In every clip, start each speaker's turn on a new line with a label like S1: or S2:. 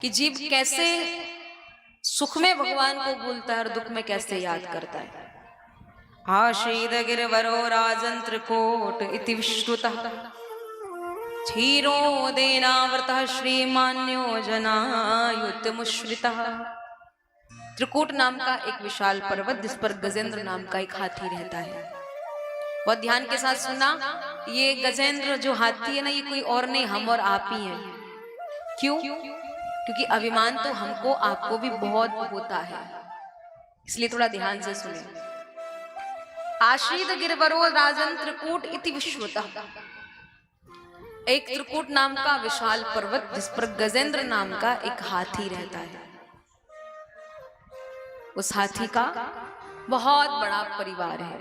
S1: कि जीव कैसे सुख में भगवान को भूलता है और दुख में कैसे याद करता है। आशीद गिरवरो राजन त्रिकोट इति विश्रुतः क्षीरोदेनावृतः श्रीमान्यो जनायुतमुश्रितः। त्रिकूट नाम का एक विशाल पर्वत जिस पर गजेंद्र नाम का एक हाथी रहता है। बहुत ध्यान के साथ सुनना, ये गजेंद्र जो हाथी है ना, ये कोई और नहीं, हम और आप ही हैं। क्यों? क्योंकि अभिमान तो हमको आपको भी बहुत होता है, इसलिए थोड़ा ध्यान से सुने। आशीद गिरवरो राजन त्रिकूट इति विश्रुतः। एक त्रिकूट नाम का विशाल पर्वत जिस पर गजेंद्र नाम का एक हाथी रहता है। उस हाथी का बहुत बड़ा परिवार है।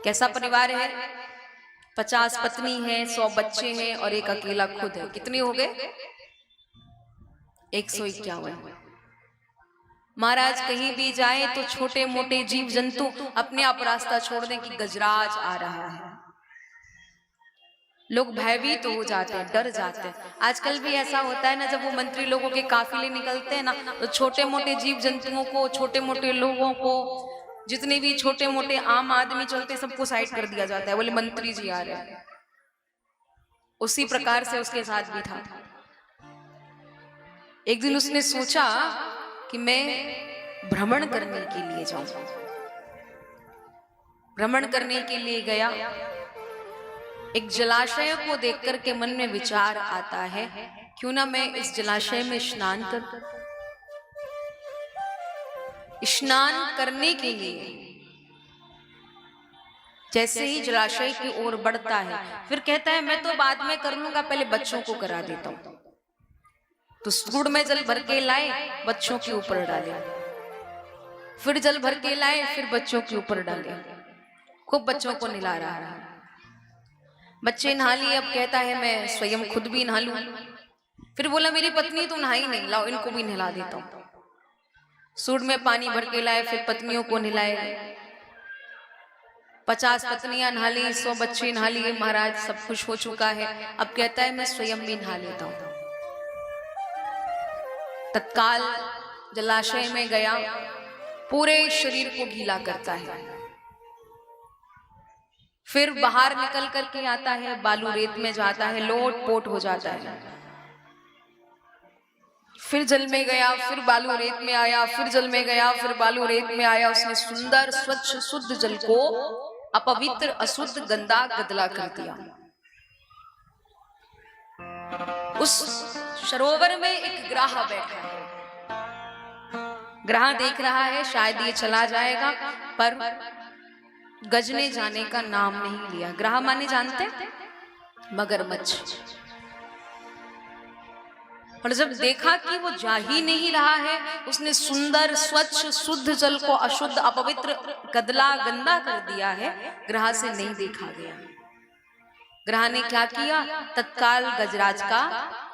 S1: कैसा परिवार है? 50 पत्नी है, 100 बच्चे हैं और एक अकेला खुद है। कितने हो गए? 151। महाराज कहीं भी जाए तो छोटे मोटे जीव जंतु अपने आप रास्ता छोड़ दें कि गजराज आ रहा है। लोग भयभीत हो जाते हैं, डर जाते हैं। आजकल भी ऐसा होता है ना, जब वो मंत्री लोगों के काफिले निकलते हैं ना, तो छोटे मोटे जीव जंतुओं को, छोटे मोटे लोगों को, जितने भी छोटे मोटे आम आदमी चलते, सबको साइड कर दिया जाता है, बोले मंत्री जी आ रहे हैं। उसी प्रकार से उसके साथ भी था। एक दिन उसने सोचा कि मैं भ्रमण करने के लिए जाऊं। भ्रमण करने के लिए गया। एक जलाशय को देखकर के मन में विचार आता है, क्यों ना मैं इस जलाशय में स्नान कर। स्नान करने के लिए जैसे ही जलाशय की ओर बढ़ता है, फिर कहता है मैं तो बाद में कर लूंगा, पहले बच्चों को करा देता हूं। तो सूंड में जल भर के लाए, बच्चों के ऊपर डाले, फिर जल भर के लाए, फिर बच्चों के ऊपर डाले, खूब बच्चों को नहला रहा है। बच्चे नहा लिए। अब कहता है मैं स्वयं खुद भी नहा लूं। फिर बोला मेरी पत्नी तो नहाई नहीं, लाओ इनको भी नहला देता हूं। सूंड में पानी भर के लाए, फिर पत्नियों को नहलाए। 50 पत्नियां नहा ली, 100 बच्चे नहा लिए। महाराज सब कुछ हो चुका है। अब कहता है मैं स्वयं भी नहा लेता हूं। तत्काल जलाशय में गया, पूरे शरीर को गीला करता है। फिर बाहर निकल करके आता है, बालू रेत में जाता है, लोट पोट हो जाता है। फिर जल में गया, फिर बालू रेत में आया, फिर जल में गया, फिर बालू रेत में आया। उसने सुंदर स्वच्छ शुद्ध जल को अपवित्र अशुद्ध गंदा गदला कर दिया। उस सरोवर में एक ग्राह बैठा है। ग्राह देख रहा है शायद ये चला जाएगा, पर गजने जाने का नाम नहीं लिया। ग्राह माने जानते? मगरमच्छ। और जब देखा कि वो जा ही नहीं रहा है, उसने सुंदर स्वच्छ शुद्ध जल को अशुद्ध अपवित्र गदला गंदा कर दिया है, ग्राह से नहीं देखा गया। ग्राह ने क्या किया? तत्काल गजराज का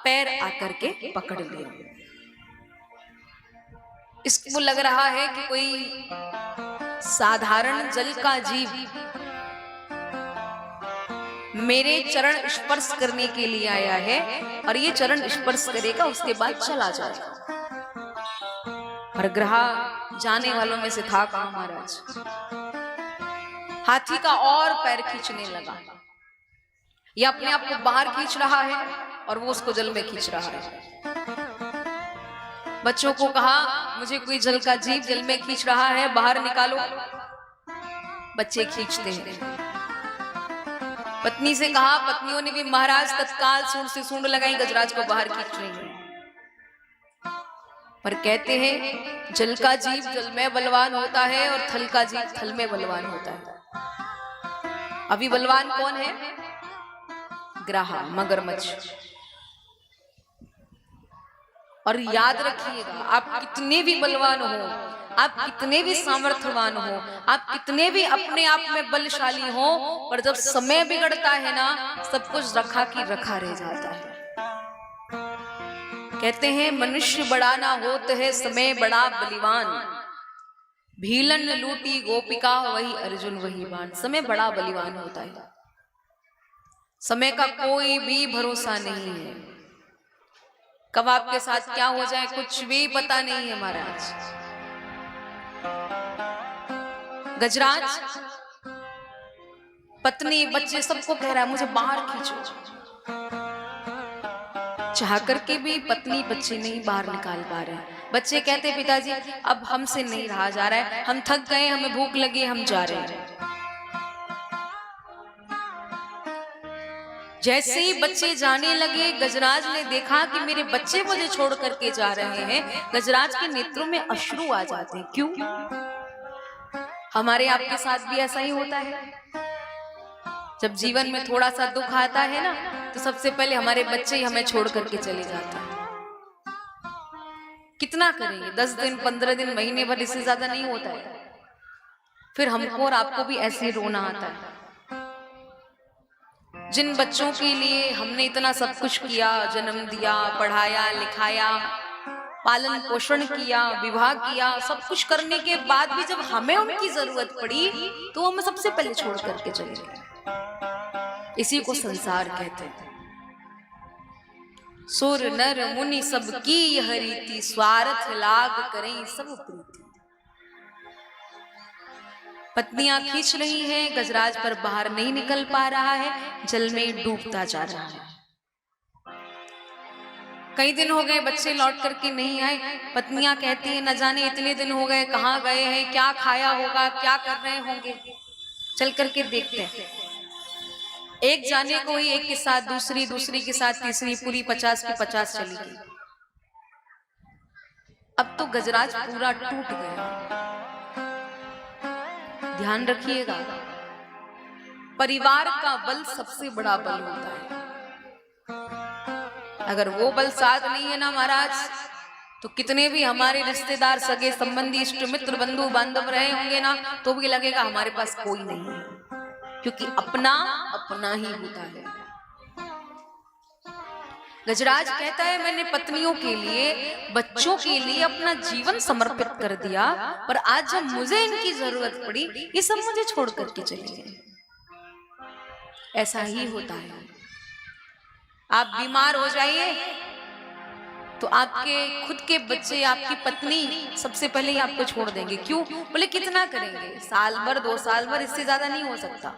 S1: पैर आकर के पकड़ लिया। इसको लग रहा है कि कोई साधारण जल का जीव मेरे चरण स्पर्श करने के लिए आया है, और ये चरण स्पर्श करेगा, उसके बाद चला जाएगा। और ग्राह जाने वालों में से था कहां महाराज। हाथी का और पैर खींचने लगा। ये अपने आप को बाहर खींच रहा है और वो उसको जल में खींच रहा है। बच्चों को कहा मुझे कोई जल का जीव जल में खींच रहा है, बाहर निकालो। बच्चे खींचते हैं। पत्नी से कहा, पत्नियों ने भी महाराज तत्काल सूंड से सूंड लगाई, गजराज को बाहर खींच रही है। पर कहते हैं जल का जीव जल में बलवान होता है और थल का जीव थल में बलवान होता है। अभी बलवान कौन है? ग्राह, मगरमच्छ। और याद रखिएगा, आप कितने भी बलवान हो, आप कितने भी सामर्थ्यवान हो, आप कितने भी अपने आप में बलशाली हो, पर जब समय बिगड़ता है ना, सब कुछ रखा की रखा रह जाता है। कहते हैं मनुष्य बड़ा ना होत है, समय बड़ा बलिवान। भीलन लूटी गोपिका, वही अर्जुन वही बाण। समय बड़ा बलिवान होता है। समय का कोई भी भरोसा नहीं है। कब आपके साथ क्या हो जाए कुछ भी पता नहीं है महाराज। गजराज पत्नी बच्चे सबको कह रहा है मुझे बाहर खींचो, चाह करके भी पत्नी बच्चे नहीं बाहर निकाल पा रहे हैं। बच्चे कहते पिताजी अब हमसे नहीं रहा जा रहा है, हम थक गए, हमें भूख लगी, हम जा रहे हैं। जैसे ही बच्चे जाने लगे, गजराज ने देखा कि मेरे बच्चे मुझे छोड़ करके जा रहे हैं। गजराज के नेत्रों में अश्रु आ जाते हैं। क्यों? हमारे आपके साथ भी ऐसा ही होता है। जब जीवन में थोड़ा सा दुख आता है ना, तो सबसे पहले हमारे बच्चे ही हमें छोड़ करके चले जाते हैं। कितना करेंगे, 10 दिन 15 दिन महीने भर, इससे ज्यादा नहीं होता है। फिर हमको और आपको भी ऐसे रोना आता है। जिन बच्चों के लिए हमने इतना सब कुछ किया, जन्म दिया, पढ़ाया लिखाया, पालन पोषण किया, विवाह किया, सब कुछ करने के बाद भी जब हमें उनकी जरूरत पड़ी तो हमें सबसे पहले छोड़ करके चले गए। इसी को संसार कहते हैं। सुर नर मुनि सबकी यह रीति, स्वार्थ लाग करें सब प्रीति। पत्नियां खींच रही हैं, गजराज पर बाहर नहीं निकल पा रहा है, जल में डूबता जा रहा है। कई दिन हो गए, बच्चे लौट करके नहीं आए। पत्नियां कहती हैं न जाने इतने दिन हो गए कहाँ गए हैं, क्या खाया होगा, क्या कर रहे होंगे, चल करके देखते हैं। एक जाने को ही एक के साथ दूसरी, दूसरी के साथ तीसरी, पूरी 50 की 50 चली गई। अब तो गजराज पूरा टूट गया। ध्यान रखिएगा, परिवार का बल सबसे बड़ा बल होता है। अगर वो बल साथ नहीं है ना महाराज, तो कितने भी हमारे रिश्तेदार, सगे संबंधी, इष्ट मित्र, बंधु बांधव रहे होंगे ना, तो भी लगेगा हमारे पास कोई नहीं है, क्योंकि अपना अपना ही होता है। गजराज कहता है मैंने पत्नियों के लिए, बच्चों के लिए अपना जीवन समर्पित कर दिया, पर आज जब मुझे इनकी जरूरत पड़ी, ये सब मुझे छोड़ करके चले गए। ऐसा ही होता है। आप बीमार हो जाइए तो आपके खुद के बच्चे, आपकी पत्नी सबसे पहले ही आपको छोड़ देंगे। क्यों? बोले कितना करेंगे, साल भर 2 साल भर, इससे ज्यादा नहीं हो सकता।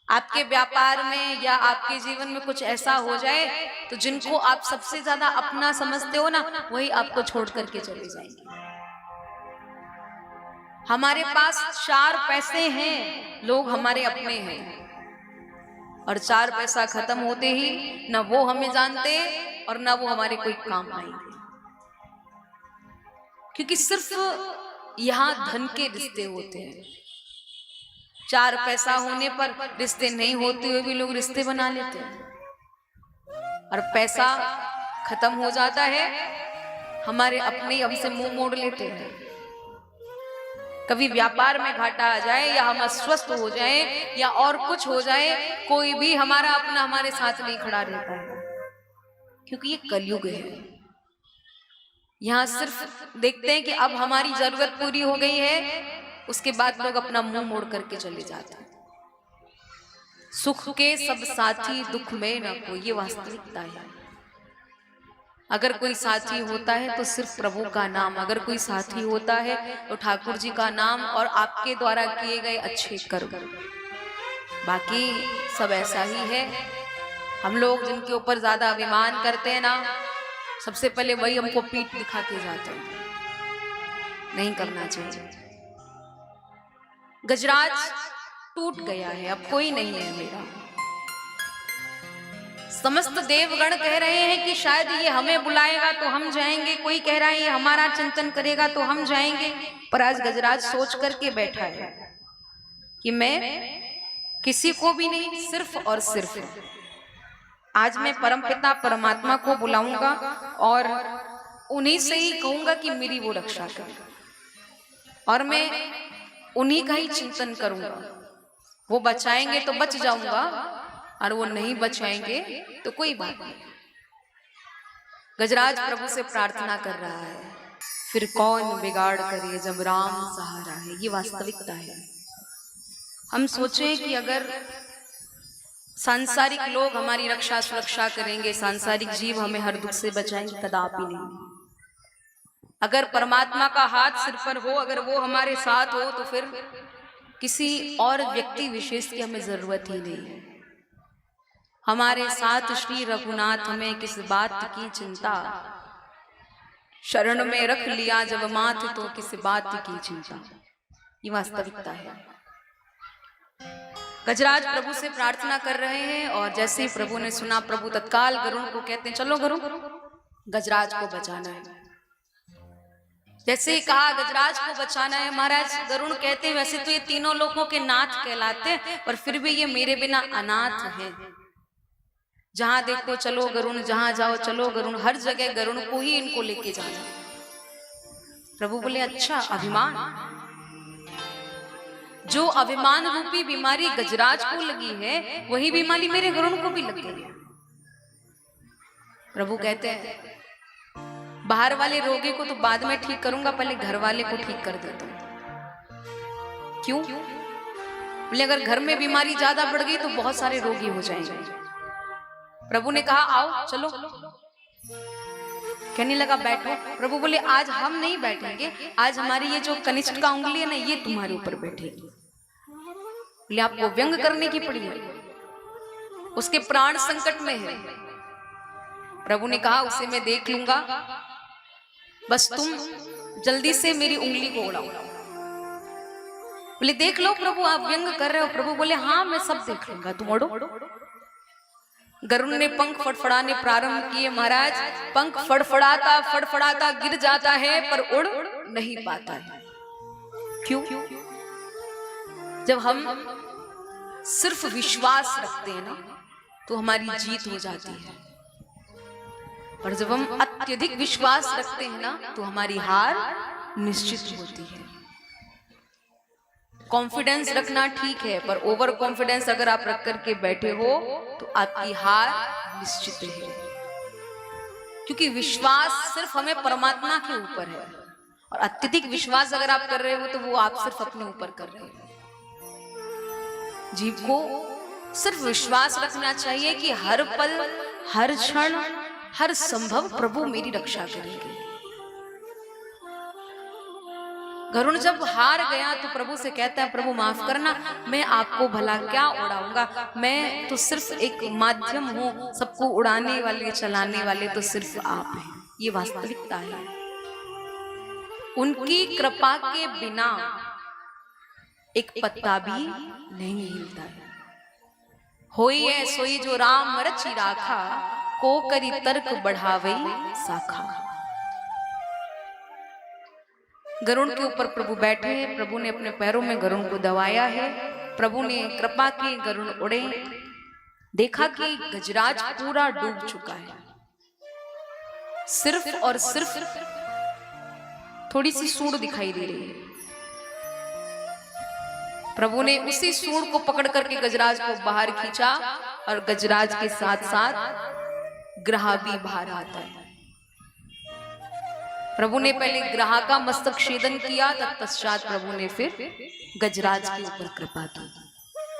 S1: आपके व्यापार में या आपके जीवन में कुछ ऐसा हो जाए तो जिनको आप सबसे ज्यादा अपना समझते हो ना, वही आपको छोड़ करके चले जाएंगे। हमारे पास 4 पैसे हैं, लोग हमारे अपने हैं, और 4 पैसा खत्म होते ही ना वो हमें जानते और ना वो हमारे कोई काम आएंगे। क्योंकि सिर्फ यहाँ धन के रिश्ते होते हैं। 4 पैसा होने पर रिश्ते नहीं होते हुए भी लोग रिश्ते बना लेते हैं, और पैसा खत्म हो जाता है, हमारे अपने हमसे मुंह मोड़ लेते हैं। कभी व्यापार में घाटा आ जाए, या हम अस्वस्थ हो जाए, या और कुछ हो जाए, कोई भी हमारा अपना हमारे साथ नहीं खड़ा रहता है, क्योंकि ये कलयुग है। यहाँ सिर्फ देखते हैं कि अब हमारी जरूरत पूरी हो गई है, उसके बाद लोग अपना मुंह मोड़ करके चले जाते हैं। सुख के सब साथी, दुख में न कोई, ये वास्तविकता है। अगर कोई साथी होता है तो सिर्फ प्रभु का नाम, अगर कोई साथी होता है तो ठाकुर जी का नाम और आपके द्वारा किए गए अच्छे कर्म। बाकी सब ऐसा ही है। हम लोग जिनके ऊपर ज्यादा अभिमान करते हैं ना, सबसे पहले वही हमको पीठ दिखा के जाते हैं। नहीं करना चाहिए। गजराज टूट गया है, अब कोई नहीं है मेरा। समस्त देवगण कह रहे हैं कि शायद ये हमें बुलाएगा तो हम जाएंगे, कोई कह रहा है ये हमारा चिंतन करेगा तो हम जाएंगे, पर आज गजराज सोच करके बैठा है कि मैं किसी को भी नहीं, सिर्फ और सिर्फ आज मैं परमपिता परमात्मा को बुलाऊंगा और उन्हीं से ही कहूंगा कि मेरी वो रक्षा करे, और मैं उन्हीं का ही चिंतन करूंगा। वो बचाएंगे तो बच जाऊंगा, और वो नहीं बचाएंगे तो कोई बात नहीं। गजराज प्रभु से प्रार्थना कर रहा है, फिर कौन बिगाड़ करे जब राम सहारा है। ये वास्तविकता है। हम सोचें कि अगर सांसारिक लोग हमारी रक्षा सुरक्षा करेंगे, सांसारिक जीव हमें हर दुख से बचाएंगे, कदापि नहीं। अगर परमात्मा का हाथ सिर पर हो, अगर वो हमारे साथ हो, तो फिर किसी और व्यक्ति विशेष की हमें जरूरत ही नहीं है। हमारे साथ श्री रघुनाथ, हमें किस बात की चिंता, शरण में रख लिया जब माथ तो किस बात की चिंता। ये वास्तविकता है। गजराज प्रभु से प्रार्थना कर रहे हैं और जैसे ही प्रभु ने सुना, प्रभु तत्काल गरुड़ को कहते हैं, चलो गरुड़, गजराज को बचाना है। जैसे ही कहा गजराज को बचाना है, महाराज गरुड़ कहते हैं, वैसे तो ये तीनों लोगों के नाथ कहलाते हैं, पर फिर भी ये मेरे बिना अनाथ है। जहां देखो चलो गरुड़, जहां जाओ चलो गरुड़, हर जगह गरुड़ को ही इनको लेके जाना। प्रभु बोले, अच्छा अभिमान, जो अभिमान रूपी बीमारी गजराज को लगी है, वही बीमारी मेरे गरुड़ को भी लग गई है। प्रभु कहते हैं, बाहर वाले रोगी को तो बाद में ठीक करूंगा, पहले घर वाले को ठीक कर देता हूं। क्यों? बोले, अगर घर में बीमारी ज्यादा बढ़ गई तो बहुत सारे रोगी हो जाएंगे। प्रभु ने कहा, आओ चलो। कहने लगा, बैठो। प्रभु बोले, आज हम नहीं बैठेंगे, आज हमारी ये जो कनिष्ठ का उंगली है ना, ये तुम्हारे ऊपर बैठेगी। बोले, आपको व्यंग करने की पड़ी है, उसके प्राण संकट में है। प्रभु ने कहा, उसे मैं देख लूंगा, बस तुम जल्दी से मेरी उंगली को उड़ाओ। बोले, देख लो प्रभु, आप व्यंग कर रहे हो। प्रभु बोले, हाँ मैं सब देख लूंगा, तुम उड़ो। गरुड़ ने पंख फड़फड़ाने प्रारंभ किए। महाराज, पंख फड़फड़ाता फड़फड़ाता गिर जाता है, पर उड़ नहीं पाता है। क्यों? जब हम सिर्फ विश्वास रखते हैं ना, तो हमारी जीत हो जाती है, और जब हम अत्यधिक विश्वास रखते हैं ना, तो हमारी हार निश्चित होती है। कॉन्फिडेंस रखना ठीक है, पर ओवर कॉन्फिडेंस अगर आप रख करके बैठे हो तो आपकी हार निश्चित है। क्योंकि विश्वास सिर्फ हमें परमात्मा के ऊपर है, और अत्यधिक विश्वास अगर आप कर रहे हो तो वो आप सिर्फ अपने ऊपर कर रहे हो। जीव को सिर्फ विश्वास रखना चाहिए कि हर पल, हर क्षण, हर संभव प्रभु मेरी रक्षा करेंगे। गरुड़ जब हार गया तो प्रभु से कहता है, प्रभु माफ करना, मैं आपको भला क्या उड़ाऊंगा, मैं तो सिर्फ एक माध्यम हूं, सबको उड़ाने वाले, चलाने वाले तो सिर्फ आप हैं। ये वास्तविकता है। उनकी कृपा के बिना एक पत्ता भी नहीं हिलता है। होई है सोई जो राम रचि राखा, को करी तर्क बढ़ावे साखा। गरुड़ के ऊपर प्रभु बैठे हैं, प्रभु ने अपने पैरों में गरुड़ को दबाया है। प्रभु ने कृपा की, गरुड़ उड़े। देखा कि गजराज पूरा डूब चुका है, सिर्फ और सिर्फ थोड़ी सी सूंड दिखाई दे रही है। प्रभु ने उसी सूंड को पकड़ करके गजराज को बाहर खींचा, और गजराज के साथ साथ ग्राह भी बाहर आता है। प्रभु ने पहले ग्राह का मस्तक छेदन किया, तत्पश्चात प्रभु ने फिर गजराज के ऊपर कृपा की।